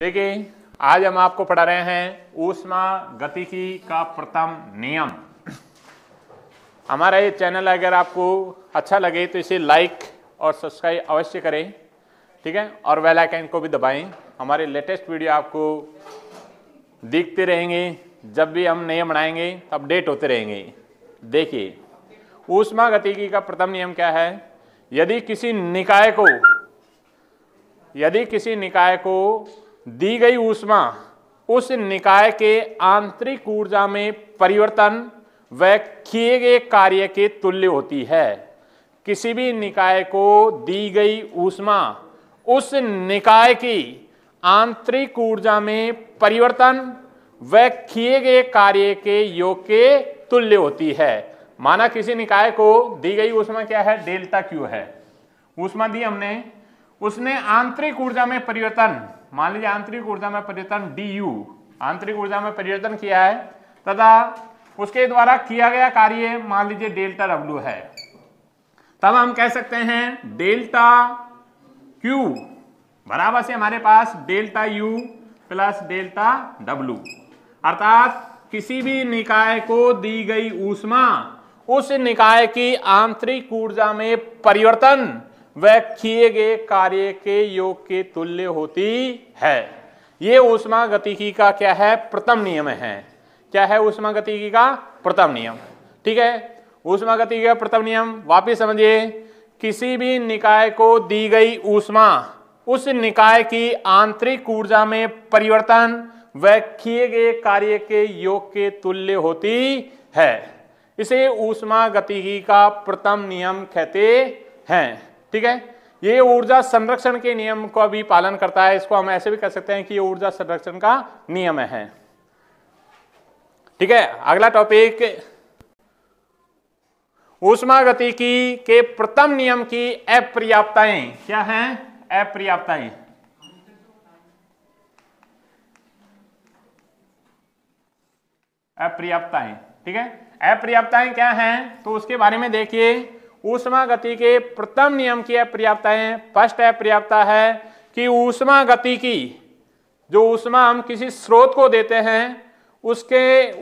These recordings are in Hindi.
देखिए आज हम आपको पढ़ा रहे हैं ऊष्मा गतिकी का प्रथम नियम। हमारा ये चैनल अगर आपको अच्छा लगे तो इसे लाइक और सब्सक्राइब अवश्य करें, ठीक है, और बेल आइकन को भी दबाएं। हमारे लेटेस्ट वीडियो आपको दिखते रहेंगे, जब भी हम नए बनाएंगे तो अपडेट होते रहेंगे। देखिए ऊष्मा गतिकी का प्रथम नियम क्या है। यदि किसी निकाय को दी गई ऊष्मा उस निकाय के आंतरिक ऊर्जा में परिवर्तन व किए गए कार्य के तुल्य होती है। किसी भी निकाय को दी गई ऊष्मा उस निकाय की आंतरिक ऊर्जा में परिवर्तन व किए गए कार्य के योग के तुल्य होती है। माना किसी निकाय को दी गई ऊष्मा क्या है, डेल्टा क्यू है। ऊष्मा दी हमने, उसने आंतरिक ऊर्जा में परिवर्तन, मान लीजिए आंतरिक ऊर्जा में परिवर्तन du, आंतरिक ऊर्जा में परिवर्तन किया है तथा उसके द्वारा किया गया कार्य मान लीजिए डेल्टा W है। तब हम कह सकते हैं डेल्टा Q बराबर से हमारे पास delta U plus delta W, अर्थात किसी भी निकाय को दी गई ऊष्मा उस निकाय की आंतरिक ऊर्जा में परिवर्तन वह किए गए कार्य के योग के तुल्य होती है। ये ऊष्मा गतिकी का क्या है, प्रथम नियम है। क्या है ऊष्मा गतिकी का प्रथम नियम, ठीक है। ऊष्मा गतिकी का प्रथम नियम वापिस समझिए। किसी भी निकाय को दी गई ऊष्मा उस निकाय की आंतरिक ऊर्जा में परिवर्तन व किए गए कार्य के योग के तुल्य होती है। इसे ऊष्मा गतिकी का प्रथम नियम कहते हैं, ठीक है। ये ऊर्जा संरक्षण के नियम का भी पालन करता है। इसको हम ऐसे भी कह सकते हैं कि ये ऊर्जा संरक्षण का नियम है, ठीक है। अगला टॉपिक, ऊष्मा गतिकी के प्रथम नियम की अपर्याप्तताएं क्या हैं। अपर्याप्तताएं, अपर्याप्तताएं, ठीक है। अपर्याप्तताएं क्या हैं तो उसके बारे में देखिए। ऊष्मा गति के प्रथम नियम की अपर्याप्तताएं, फर्स्ट अपर्याप्तता है कि ऊष्मा गति की जो ऊष्मा हम किसी स्रोत को देते हैं उसके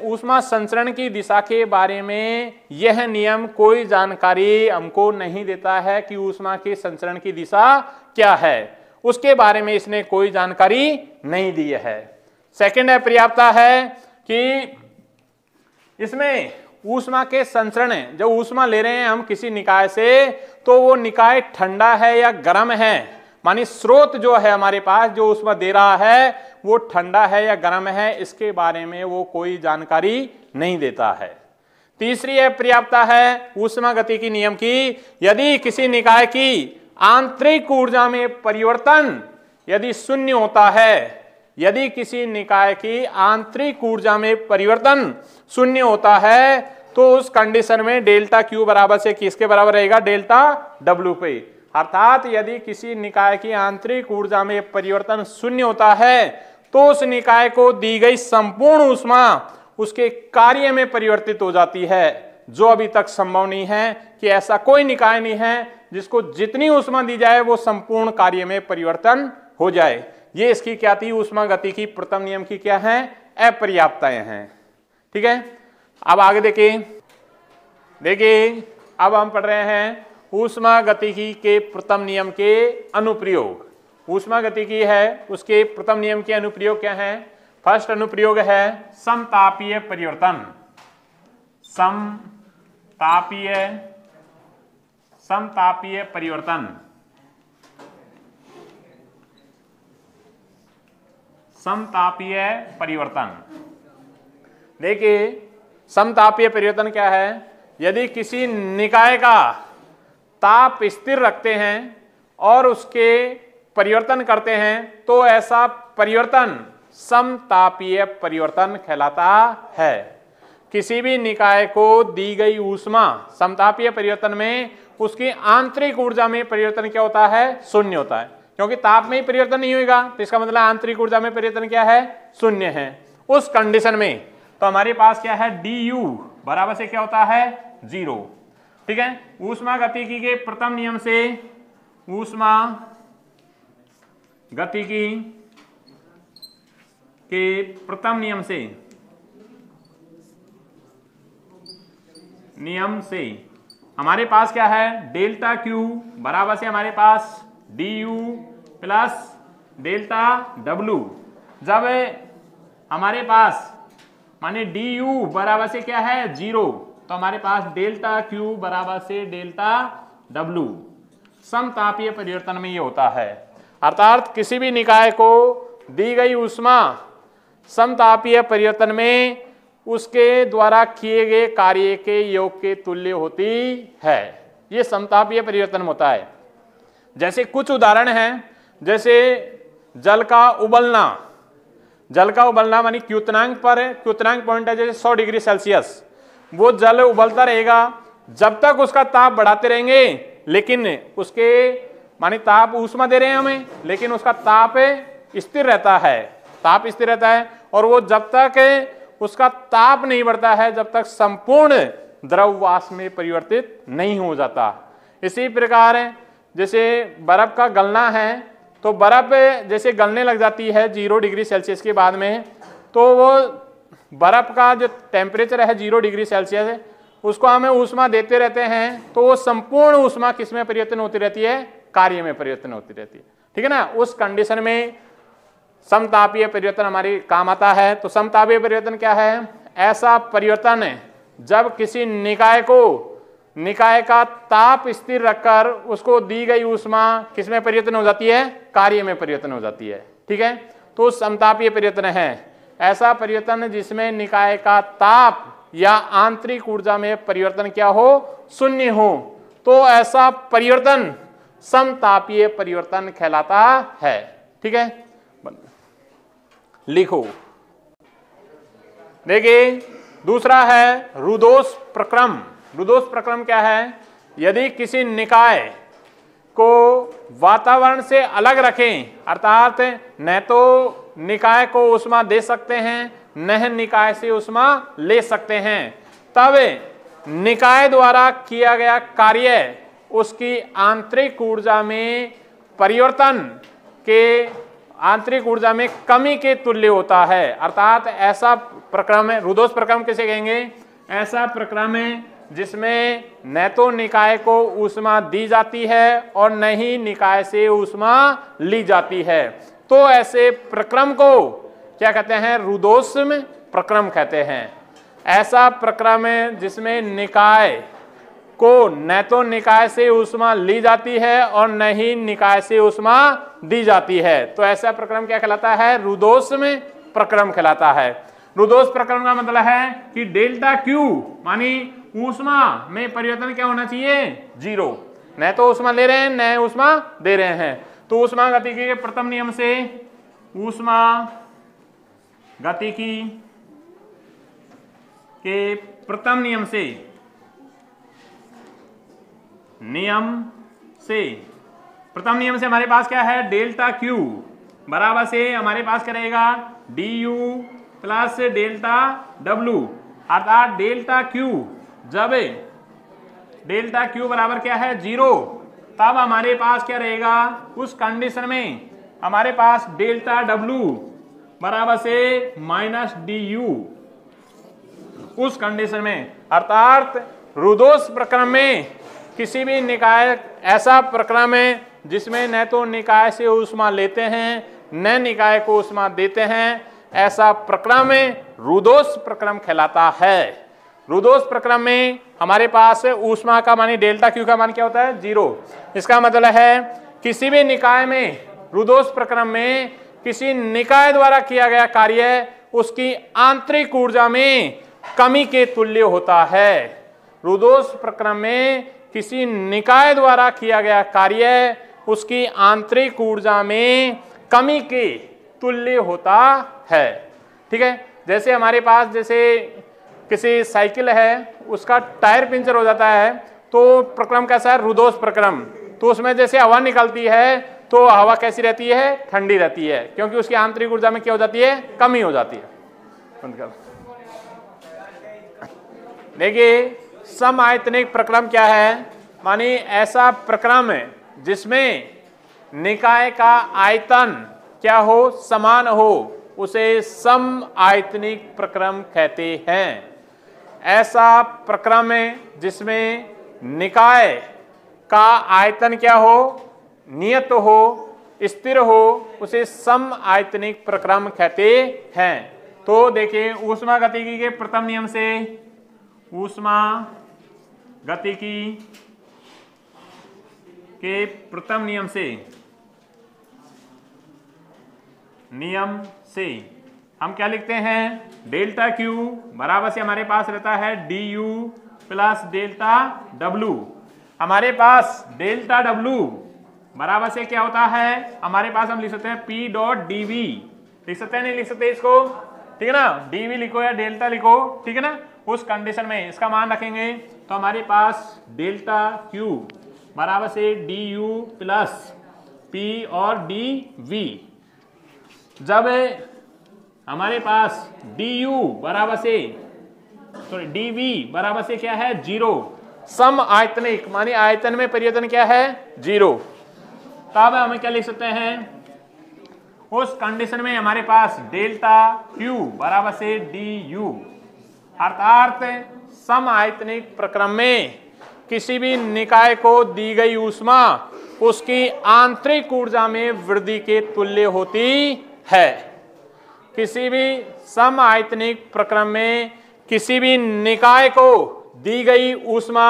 ऊष्मा संचरण की दिशा के बारे में यह नियम कोई जानकारी हमको नहीं देता है कि ऊष्मा के संचरण की दिशा क्या है, उसके बारे में इसने कोई जानकारी नहीं दी है। सेकंड अपर्याप्तता है कि इसमें ऊष्मा के संचरण, जो ऊष्मा ले रहे हैं हम किसी निकाय से, तो वो निकाय ठंडा है या गर्म है, मानी स्रोत जो है हमारे पास जो ऊष्मा दे रहा है वो ठंडा है या गर्म है, इसके बारे में वो कोई जानकारी नहीं देता है। तीसरी अपर्याप्तता है ऊष्मा गतिकी नियम की, यदि किसी निकाय की आंतरिक ऊर्जा में परिवर्तन यदि शून्य होता है, यदि किसी निकाय की आंतरिक ऊर्जा में परिवर्तन शून्य होता है तो उस कंडीशन में डेल्टा Q बराबर से किसके बराबर रहेगा, डेल्टा W पे। अर्थात यदि किसी निकाय की आंतरिक ऊर्जा में परिवर्तन शून्य होता है तो उस निकाय को दी गई संपूर्ण ऊष्मा उसके कार्य में परिवर्तित हो जाती है, जो अभी तक संभव नहीं है कि ऐसा कोई निकाय नहीं है जिसको जितनी ऊष्मा दी जाए वो संपूर्ण कार्य में परिवर्तन हो जाए। ये इसकी क्या थी, ऊष्मा गतिकी प्रथम नियम की क्या है, अपर्याप्तताएं हैं, ठीक है। अब आगे देखिए अब हम पढ़ रहे हैं ऊष्मा गतिकी के प्रथम नियम के अनुप्रयोग। ऊष्मा गतिकी है उसके प्रथम नियम के अनुप्रयोग क्या है। फर्स्ट अनुप्रयोग है समतापीय परिवर्तन। समतापीय परिवर्तन, समतापीय परिवर्तन। देखिए समतापीय परिवर्तन क्या है, यदि किसी निकाय का ताप स्थिर रखते हैं और उसके परिवर्तन करते हैं तो ऐसा परिवर्तन समतापीय परिवर्तन कहलाता है। किसी भी निकाय को दी गई ऊष्मा समतापीय परिवर्तन में उसकी आंतरिक ऊर्जा में परिवर्तन क्या होता है, शून्य होता है, क्योंकि ताप में ही परिवर्तन नहीं होगा तो इसका मतलब आंतरिक ऊर्जा में परिवर्तन क्या है, शून्य है। उस कंडीशन में तो हमारे पास क्या है, du बराबर से क्या होता है, 0, ठीक है। ऊष्मा गतिकी के प्रथम नियम से ऊष्मा गतिकी के प्रथम नियम से हमारे पास क्या है, डेल्टा क्यू बराबर से हमारे पास D U plus delta W. जब हमारे पास माने डी यू बराबर से क्या है 0, तो हमारे पास डेल्टा क्यू बराबर से डेल्टा डब्लू। समतापीय परिवर्तन में ये होता है, अर्थात किसी भी निकाय को दी गई ऊष्मा समतापीय परिवर्तन में उसके द्वारा किए गए कार्य के योग के तुल्य होती है। ये समतापीय परिवर्तन होता है। जैसे कुछ उदाहरण हैं, जैसे जल का उबलना। जल का उबलना मानी क्योतनांक पॉइंट है जैसे 100 डिग्री सेल्सियस। वो जल उबलता रहेगा जब तक उसका ताप बढ़ाते रहेंगे, लेकिन उसके मानी ताप ऊष्मा दे रहे हैं हमें, लेकिन उसका ताप स्थिर रहता है, ताप स्थिर रहता है। और वो जब तक उसका ताप नहीं बढ़ता है जब तक संपूर्ण द्रव वाष्प में परिवर्तित नहीं हो जाता। इसी प्रकार जैसे बर्फ का गलना है, तो बर्फ जैसे गलने लग जाती है 0 डिग्री सेल्सियस के बाद में, तो वो बर्फ का जो टेम्परेचर है 0 डिग्री सेल्सियस है, उसको हमें ऊष्मा देते रहते हैं, तो वो संपूर्ण ऊष्मा किस में परिवर्तन होती रहती है, कार्य में परिवर्तन होती रहती है। ठीक है ना। उस कंडीशन में समतापीय परिवर्तन हमारी काम आता है। तो समतापीय परिवर्तन क्या है, ऐसा परिवर्तन है जब किसी निकाय का ताप स्थिर रखकर उसको दी गई ऊष्मा किस में परिवर्तन हो जाती है, कार्य में परिवर्तन हो जाती है। ठीक है, तो समतापीय परिवर्तन है ऐसा परिवर्तन जिसमें निकाय का ताप या आंतरिक ऊर्जा में परिवर्तन क्या हो, शून्य हो, तो ऐसा परिवर्तन समतापीय परिवर्तन कहलाता है। ठीक है, लिखो। देखिए दूसरा है रुदोष प्रक्रम। रुदोष प्रक्रम क्या है, यदि किसी निकाय को वातावरण से अलग रखें, अर्थात न तो निकाय को ऊष्मा दे सकते हैं न निकाय से ऊष्मा ले सकते हैं, तब निकाय द्वारा किया गया कार्य उसकी आंतरिक ऊर्जा में परिवर्तन के आंतरिक ऊर्जा में कमी के तुल्य होता है। अर्थात ऐसा प्रक्रम है, रुदोष प्रक्रम किसे कहेंगे, ऐसा प्रक्रम है जिसमें न तो निकाय को ऊष्मा दी जाती है और न ही निकाय से ऊष्मा ली जाती है। तो ऐसे प्रक्रम को क्या कहते हैं, रुदोष प्रक्रम कहते हैं। ऐसा प्रक्रम है जिसमें निकाय को न तो निकाय से ऊष्मा ली जाती है और न ही निकाय से ऊष्मा दी जाती है, तो ऐसा प्रक्रम क्या कहलाता है, रुदोष प्रक्रम कहलाता है। रुदोष प्रक्रम का मतलब है कि डेल्टा क्यू मानी ऊष्मा में परिवर्तन क्या होना चाहिए, 0। न तो ऊष्मा ले रहे हैं न ऊष्मा दे रहे हैं। तो ऊष्मा गतिकी के प्रथम नियम से ऊष्मा गतिकी के प्रथम नियम से प्रथम नियम से हमारे पास क्या है, डेल्टा क्यू बराबर से हमारे पास क्या रहेगा, D U plus delta W. अर्थात डेल्टा क्यू, जब डेल्टा क्यू बराबर क्या है 0, तब हमारे पास क्या रहेगा, उस कंडीशन में हमारे पास डेल्टा डब्लू बराबर से माइनस डी यू। उस कंडीशन में अर्थात रुदोष प्रक्रम में किसी भी निकाय, ऐसा प्रक्रम है जिसमें न तो निकाय से ऊष्मा लेते हैं न निकाय को ऊष्मा देते हैं, ऐसा प्रक्रम रुदोष प्रक्रम कहलाता है। रुदोष प्रक्रम में हमारे पास ऊष्मा का मानी डेल्टा क्यू का मान क्या होता है, 0। इसका मतलब है किसी भी निकाय में, रुदोष प्रक्रम में किसी निकाय द्वारा किया गया कार्य उसकी आंतरिक ऊर्जा में कमी के तुल्य होता है। रुदोष प्रक्रम में किसी निकाय द्वारा किया गया कार्य उसकी आंतरिक ऊर्जा में कमी के तुल्य होता है। ठीक है, जैसे हमारे पास जैसे किसी साइकिल है, उसका टायर पंचर हो जाता है, तो प्रक्रम कैसा है, रुदोष प्रक्रम। तो उसमें जैसे हवा निकलती है तो हवा कैसी रहती है, ठंडी रहती है, क्योंकि उसकी आंतरिक ऊर्जा में क्या हो जाती है, कमी हो जाती है। देखिए समआयतनिक प्रक्रम क्या है, मानी ऐसा प्रक्रम है जिसमें निकाय का आयतन क्या हो, समान हो, उसे सम आयतनिक प्रक्रम कहते हैं। ऐसा प्रक्रम है जिसमें निकाय का आयतन क्या हो, नियत हो, स्थिर हो, उसे सम आयतनिक प्रक्रम कहते हैं। तो देखिए ऊष्मा गतिकी के प्रथम नियम से, ऊष्मा गतिकी के प्रथम नियम से हम क्या लिखते हैं, डेल्टा क्यू बराबर से हमारे पास रहता है D U plus delta W. हमारे पास डेल्टा डब्लू बराबर से क्या होता है, हमारे पास हम लिख सकते हैं पी डॉट डी वी, लिख सकते हैं नहीं लिख सकते इसको, ठीक है ना, डी वी लिखो या डेल्टा लिखो, ठीक है ना। उस कंडीशन में इसका मान रखेंगे तो हमारे पास डेल्टा क्यू बराबर से डी यू प्लस पी और डी वी। जब हमारे पास डी यू बराबर से सॉरी डी वी बराबर से क्या है, जीरो, सम आयतनिक मानी आयतन में परिवर्तन क्या है, जीरो, तब हमें क्या लिख सकते हैं, उस कंडीशन में हमारे पास डेल्टा क्यू बराबर से डी यू, अर्थात सम आयतनिक प्रक्रम में किसी भी निकाय को दी गई ऊष्मा उसकी आंतरिक ऊर्जा में वृद्धि के तुल्य होती है। किसी भी सम आयतनिक प्रक्रम में किसी भी निकाय को दी गई ऊष्मा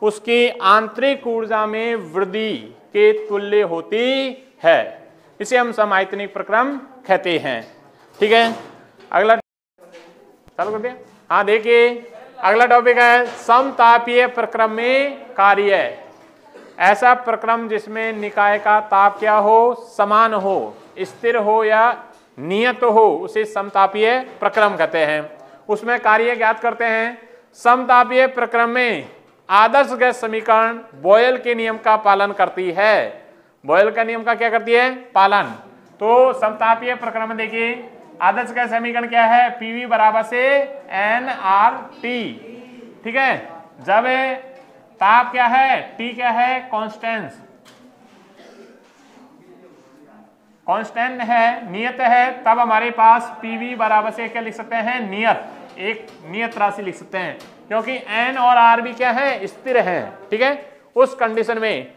उसकी आंतरिक ऊर्जा में वृद्धि के तुल्य होती है, इसे हम सम आयतनिक प्रक्रम कहते हैं। ठीक है, अगला चालू कर दिया। हाँ देखिए अगला टॉपिक है समतापीय प्रक्रम में कार्य। ऐसा प्रक्रम जिसमें निकाय का ताप क्या हो, समान हो, स्थिर हो या नियत हो, उसे समतापीय प्रक्रम कहते हैं। उसमें कार्य ज्ञात करते हैं। समतापीय प्रक्रम में आदर्श गैस समीकरण बॉयल के नियम का पालन करती है। बॉयल का नियम का क्या करती है, पालन। तो समतापीय प्रक्रम में देखिए आदर्श गैस समीकरण क्या है, पीवी बराबर से एन आर टी, ठीक है। जब ताप क्या है, टी क्या है, कांस्टेंस, कांस्टेंट है, नियत है, तब हमारे पास पीवी बराबर से क्या लिख सकते हैं, नियत, एक नियत राशि लिख सकते हैं, क्योंकि एन और आर भी क्या है, स्थिर है। ठीक है, उस कंडीशन में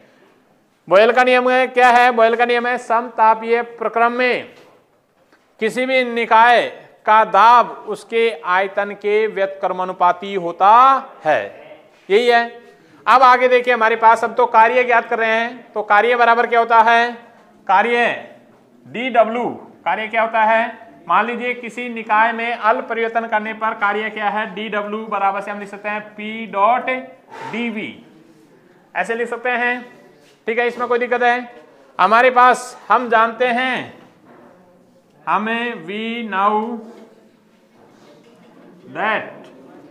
बॉयल का नियम है, क्या है, बॉयल का नियम है समतापीय प्रक्रम में किसी भी निकाय का दाब उसके आयतन के व्युत्क्रमानुपाती होता है। यही है। अब आगे देखिए हमारे पास, अब तो कार्य ज्ञात कर रहे हैं, तो कार्य बराबर क्या होता है, कार्य डी डब्ल्यू, कार्य क्या होता है, मान लीजिए किसी निकाय में अल्प परिवर्तन करने पर कार्य क्या है, डी डब्ल्यू बराबर से हम लिख सकते हैं पी डॉट डी वी, ऐसे लिख सकते हैं। ठीक है, इसमें कोई दिक्कत है। हमारे पास हम जानते हैं, हमें वी नाउ दैट,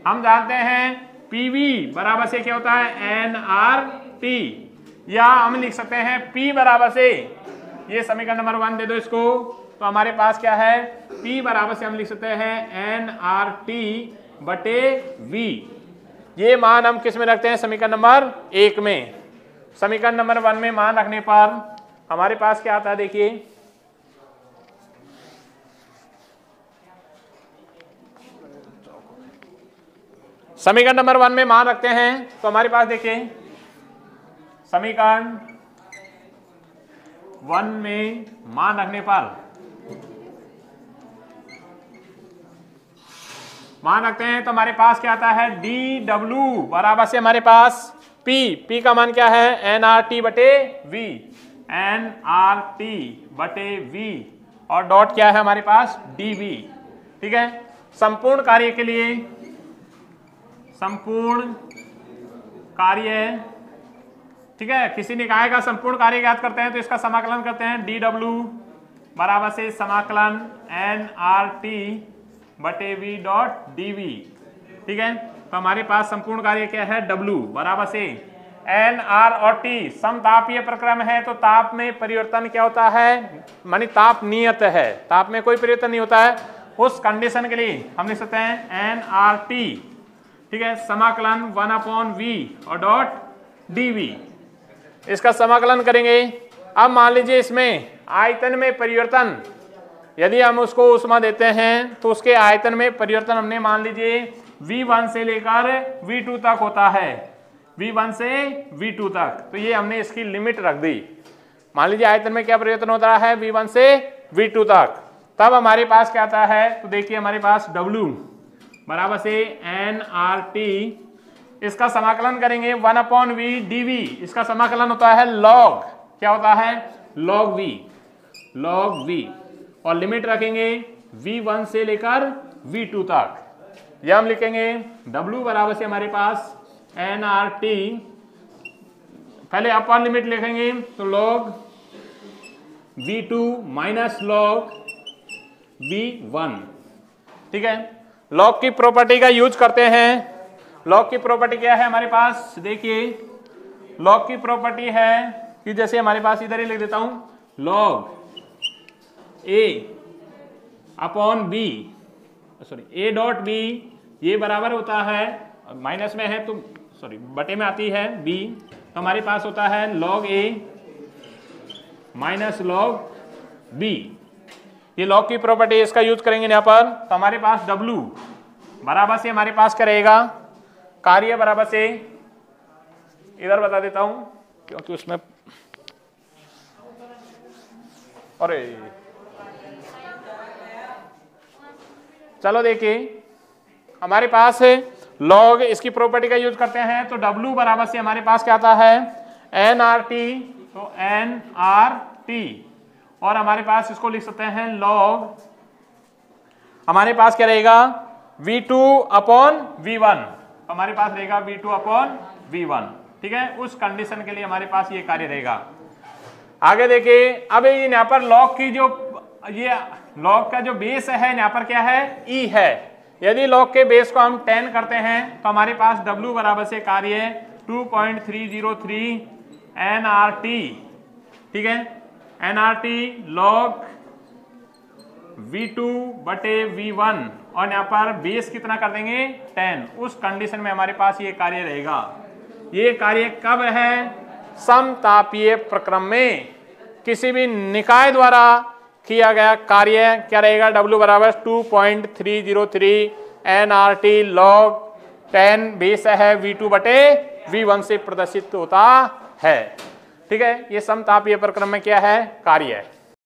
हम जानते हैं पीवी बराबर से क्या होता है, एन आर टी, या हम लिख सकते हैं पी बराबर से, ये समीकरण नंबर 1 दे दो इसको, तो हमारे पास क्या है, P बराबर से हम लिख सकते हैं एन आर टी बटे V। ये मान हम किस में रखते हैं, समीकरण नंबर 1 में। समीकरण नंबर 1 में मान रखने पर हमारे पास क्या आता है, देखिए समीकरण नंबर 1 में मान रखते हैं तो हमारे पास देखिए समीकरण 1 में मान रखने पर मान रखते हैं तो हमारे पास क्या आता है, डी डब्ल्यू बराबर से हमारे पास पी का मान क्या है, एन आर टी बटे वी, एन आर टी बटे वी, और डॉट क्या है हमारे पास, डी वी। ठीक है, संपूर्ण कार्य के लिए, संपूर्ण कार्य, ठीक है, किसी निकाय का संपूर्ण कार्य ज्ञात करते हैं तो इसका समाकलन करते हैं, डी डब्ल्यू बराबर से समाकलन एन आर टी बटे वी डॉट डी वी। ठीक है, तो हमारे पास संपूर्ण कार्य क्या है, डब्ल्यू बराबर से एन आर और टी, समतापीय प्रक्रम है तो ताप में परिवर्तन क्या होता है, मानी ताप नियत है, ताप में कोई परिवर्तन नहीं होता है। उस कंडीशन के लिए हम लिख सकते हैं एन आर टी, ठीक है, समाकलन 1/v और डॉट डी वी, इसका समाकलन करेंगे। अब मान लीजिए इसमें आयतन में परिवर्तन यदि हम उसको ऊष्मा देते हैं तो उसके आयतन में परिवर्तन हमने मान लीजिए V1 से लेकर V2 तक होता है, V1 से V2 तक। तो ये हमने इसकी लिमिट रख दी। मान लीजिए आयतन में क्या परिवर्तन होता है V1 से V2 तक। तब हमारे पास क्या आता है, तो देखिए हमारे पास W बराबर से nRT, इसका समाकलन करेंगे 1/V dV, इसका समाकलन होता है log, क्या होता है log V, और लिमिट रखेंगे V1 से लेकर V2 तक। यह हम लिखेंगे W बराबर से हमारे पास nRT, पहले अपर लिमिट लिखेंगे तो log V2 minus log V1, ठीक है। लॉग की प्रॉपर्टी का यूज करते हैं। लॉग की प्रॉपर्टी क्या है हमारे पास, देखिए लॉग की प्रॉपर्टी है कि जैसे हमारे पास इधर ही लिख देता हूं log A upon B, sorry A dot B, ये बराबर होता है, माइनस में है तो सॉरी बटे में आती है B, तो हमारे पास होता है log A minus log B। ये लॉग की प्रॉपर्टी, इसका यूज करेंगे यहाँ पर, तो हमारे पास W बराबर से हमारे पास क्या रहेगा, कार्य बराबर से, इधर बता देता हूं क्योंकि उसमें अरे चलो देखिए हमारे पास लॉग, इसकी प्रॉपर्टी का यूज करते हैं तो W बराबर से हमारे पास क्या आता है nRT, तो nRT, और हमारे पास इसको लिख सकते हैं log, हमारे पास क्या रहेगा V2 अपॉन V1, हमारे पास रहेगा V2 अपॉन V1, ठीक है। उस कंडीशन के लिए हमारे पास ये कार्य रहेगा। आगे देखिए, अब ये यहाँ पर log की जो, ये log का जो बेस है यहाँ पर क्या है E है। यदि log के बेस को हम 10 करते हैं तो हमारे पास W बराबर से कार्य 2.303 nRT, ठीक है। nRT log V2 बटे V1, और यहाँ पर बेस कितना कर देंगे 10, उस कंडीशन में हमारे पास ये कार्य रहेगा। ये कार्य कब है, समतापीय प्रक्रम में किसी भी निकाय द्वारा किया गया कार्य क्या रहेगा, W बराबर 2.303 nRT log 10 बेस है V2 बटे V1 से प्रदर्शित होता है, ठीक है। ये समतापीय प्रक्रम में क्या है कार्य है।